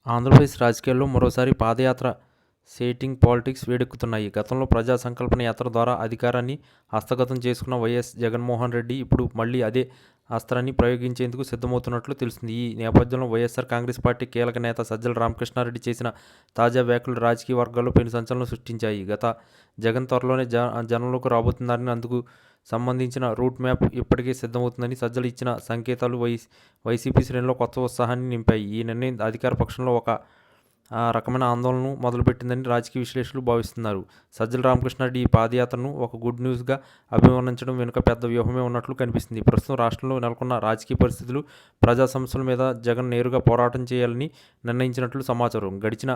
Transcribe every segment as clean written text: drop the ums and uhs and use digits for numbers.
ఆంధ్రప్రదేశ్ రాజకీయాల్లో మరోసారి పాదయాత్ర setting politics వేడెక్కుతున్నాయి. గతంలో ప్రజా సంకల్పన యాత్ర ద్వారా అధికారాన్ని హస్తగతం చేసుకున్న వైఎస్ జగన్మోహన్ రెడ్డి ఇప్పుడు మళ్లీ అదే అస్త్రాన్ని ప్రయోగించేందుకు సిద్ధమవుతున్నట్లు తెలుస్తుంది. ఈ నేపథ్యంలో వైఎస్ఆర్ కాంగ్రెస్ పార్టీ కీలక నేత సజ్జల రామకృష్ణారెడ్డి చేసిన తాజా వ్యాఖ్యలు రాజకీయ వర్గాల్లో పెను సంచలనం సృష్టించాయి. జగన్ త్వరలోనే జనంలోకి రాబోతున్నారని, అందుకు సంబంధించిన రూట్ మ్యాప్ ఇప్పటికే సిద్ధమవుతుందని సజ్జలు ఇచ్చిన సంకేతాలు వైసీపీ శ్రేణుల్లో కొత్త ఉత్సాహాన్ని నింపాయి. ఈ నిర్ణయం అధికార పక్షంలో ఒక రకమైన ఆందోళనను మొదలుపెట్టిందని రాజకీయ విశ్లేషకులు భావిస్తున్నారు. సజ్జల రామకృష్ణారెడ్డి ఈ పాదయాత్రను ఒక గుడ్ న్యూస్గా అభివర్ణించడం వెనుక పెద్ద వ్యూహమే ఉన్నట్లు కనిపిస్తుంది. ప్రస్తుతం రాష్ట్రంలో నెలకొన్న రాజకీయ పరిస్థితులు, ప్రజా సమస్యల మీద జగన్ నేరుగా పోరాటం చేయాలని నిర్ణయించినట్లు సమాచారం. గడిచిన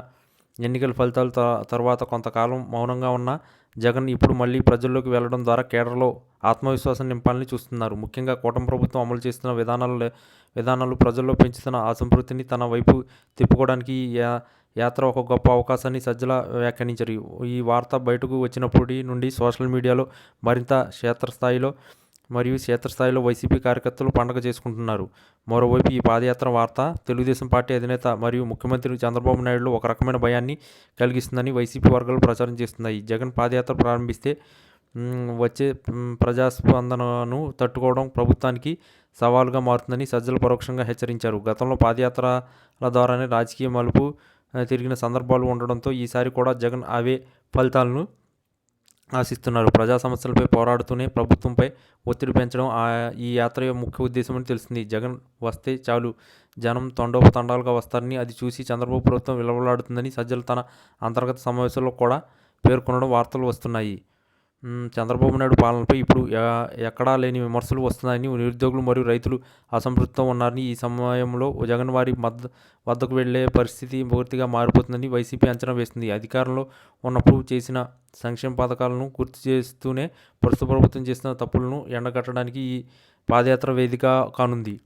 ఎన్నికల ఫలితాల తర్వాత కొంతకాలం మౌనంగా ఉన్న జగన్ ఇప్పుడు మళ్లీ ప్రజల్లోకి వెళ్లడం ద్వారా కేడర్లో ఆత్మవిశ్వాసం నింపాలని చూస్తున్నారు. ముఖ్యంగా కూటమి ప్రభుత్వం అమలు చేస్తున్న విధానాలు ప్రజల్లో పెంచుతున్న అసంతృప్తిని తన వైపు తిప్పుకోవడానికి ఈ యాత్ర ఒక గొప్ప అవకాశాన్ని సజ్జల వ్యాఖ్యానించారు. ఈ వార్త బయటకు వచ్చినప్పటి నుండి సోషల్ మీడియాలో మరింత క్షేత్రస్థాయిలో వైసీపీ కార్యకర్తలు పండగ చేసుకుంటున్నారు. మరోవైపు ఈ పాదయాత్ర వార్త తెలుగుదేశం పార్టీ అధినేత మరియు ముఖ్యమంత్రి చంద్రబాబు నాయుడులో ఒక రకమైన భయాన్ని కలిగిస్తుందని వైసీపీ వర్గాలు ప్రచారం చేస్తున్నాయి. జగన్ పాదయాత్ర ప్రారంభిస్తే వచ్చే ప్రజాస్పందనను తట్టుకోవడం ప్రభుత్వానికి సవాలుగా మారుతుందని సజ్జలు పరోక్షంగా హెచ్చరించారు. గతంలో పాదయాత్రల ద్వారానే రాజకీయ మలుపు తిరిగిన సందర్భాలు ఉండడంతో ఈసారి కూడా జగన్ అవే ఫలితాలను ఆశిస్తున్నారు. ప్రజా సమస్యలపై పోరాడుతూనే ప్రభుత్వంపై ఒత్తిడి పెంచడం ఈ యాత్ర ముఖ్య ఉద్దేశమని తెలుస్తుంది. జగన్ వస్తే చాలు, జనం తండోపతండాలుగా వస్తారని, అది చూసి చంద్రబాబు ప్రభుత్వం విలవలాడుతుందని సజ్జలు తన అంతర్గత సమావేశంలో కూడా పేర్కొనడం వార్తలు వస్తున్నాయి. చంద్రబాబు నాయుడు పాలనపై ఇప్పుడు ఎక్కడా లేని విమర్శలు వస్తున్నాయని, నిరుద్యోగులు మరియు రైతులు అసంతృప్తితో ఉన్నారని, ఈ సమయంలో జగన్ వారి వద్దకు వెళ్లే పరిస్థితి పూర్తిగా మారిపోతుందని వైసీపీ అంచనా వేస్తుంది. అధికారంలో ఉన్నప్పుడు చేసిన సంక్షేమ పథకాలను గుర్తు చేస్తూనే ప్రస్తుత ప్రభుత్వం చేసిన తప్పులను ఎండగట్టడానికి ఈ పాదయాత్ర వేదిక కానుంది.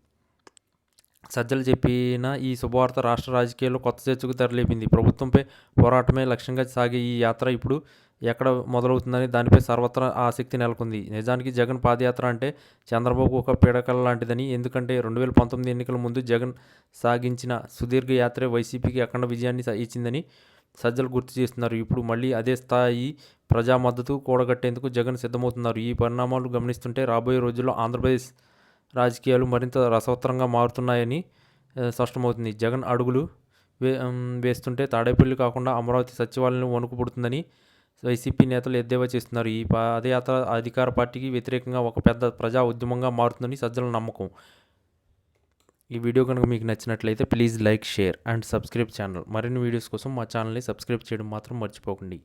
సజ్జలు చెప్పిన ఈ శుభవార్త రాష్ట్ర రాజకీయాల్లో కొత్త చర్చకు తెరలేపింది. ప్రభుత్వంపై పోరాటమే లక్ష్యంగా సాగే ఈ యాత్ర ఇప్పుడు ఎక్కడ మొదలవుతుందని దానిపై సర్వత్రా ఆసక్తి నెలకొంది. నిజానికి జగన్ పాదయాత్ర అంటే చంద్రబాబు ఒక పీడకల లాంటిదని, ఎందుకంటే 2019 ఎన్నికల ముందు జగన్ సాగించిన సుదీర్ఘ యాత్రే వైసీపీకి అఖండ విజయాన్ని ఇచ్చిందని సజ్జలు గుర్తు చేస్తున్నారు. ఇప్పుడు మళ్లీ అదే స్థాయి ప్రజా మద్దతు కూడగట్టేందుకు జగన్ సిద్ధమవుతున్నారు. ఈ పరిణామాలు గమనిస్తుంటే రాబోయే రోజుల్లో ఆంధ్రప్రదేశ్ రాజకీయాలు మరింత రసవత్తరంగా మారుతున్నాయని స్పష్టమవుతుంది. జగన్ అడుగులు వేస్తుంటే తాడేపల్లి కాకుండా అమరావతి సచివాలయం వణుకు పుడుతుందని వైసీపీ నేతలు ఎద్దేవా చేస్తున్నారు. ఈ పాదయాత్ర అధికార పార్టీకి వ్యతిరేకంగా ఒక పెద్ద ప్రజా ఉద్యమంగా మారుతుందని సజ్జల నమ్మకం. ఈ వీడియో కనుక మీకు నచ్చినట్లయితే please like, share and subscribe channel. మరిన్ని వీడియోస్ కోసం మా ఛానల్ని సబ్స్క్రైబ్ చేయడం మాత్రం మర్చిపోకండి.